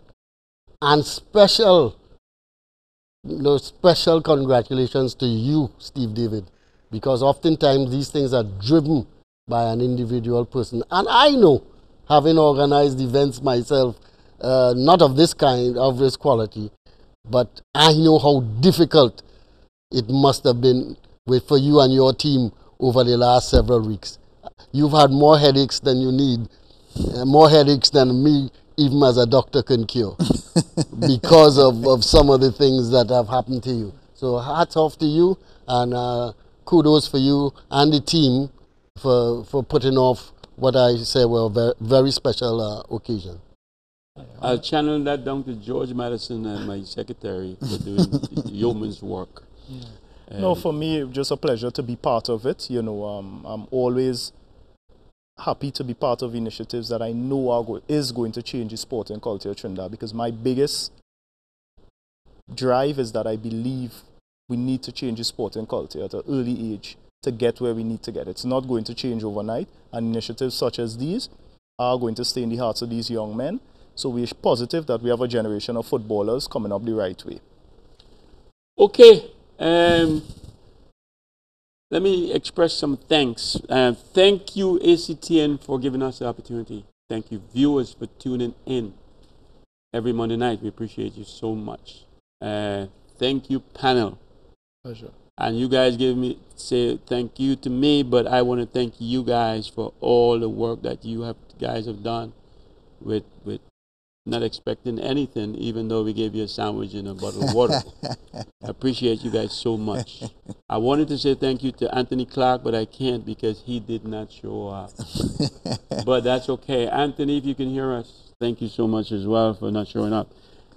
B: and special congratulations to you, Steve David, because oftentimes these things are driven by an individual person. And I know, having organized events myself, not of this kind, of this quality, but I know how difficult it must have been for you and your team over the last several weeks. You've had more headaches than you need, more headaches than me, even as a doctor, can cure, because of some of the things that have happened to you. So hats off to you, and kudos for you and the team for putting off what I say were a very, very special occasion.
A: I'll channel that down to George Madison and my secretary for doing the yeoman's work.
D: No, for me, just a pleasure to be part of it. You know, I'm always happy to be part of initiatives that I know is going to change the sport and culture of Trinidad, because my biggest drive is that I believe we need to change the sport and culture at an early age to get where we need to get. It's not going to change overnight, and initiatives such as these are going to stay in the hearts of these young men. So we're positive that we have a generation of footballers coming up the right way.
A: Okay. Let me express some thanks. Thank you, ACTN, for giving us the opportunity. Thank you, viewers, for tuning in every Monday night. We appreciate you so much. Thank you, panel.
D: Pleasure.
A: And you guys say thank you to me, but I want to thank you guys for all the work that you guys have done with not expecting anything, even though we gave you a sandwich and a bottle of water. I appreciate you guys so much. I wanted to say thank you to Anthony Clark, but I can't because he did not show up. But that's okay. Anthony, if you can hear us, thank you so much as well for not showing up.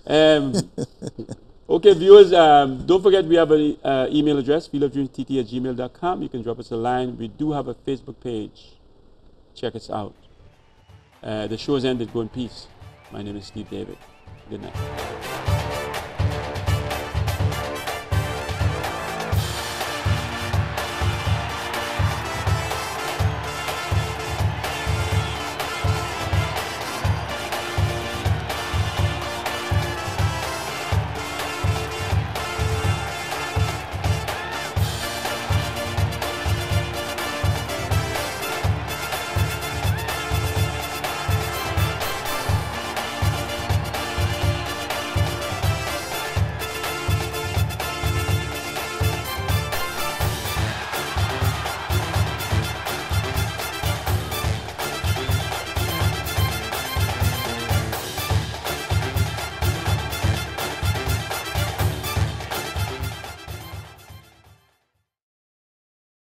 A: Okay, viewers, don't forget we have an email address, fieldofdreamstt@gmail.com. You can drop us a line. We do have a Facebook page. Check us out. The show has ended. Go in peace. My name is Steve David. Good night.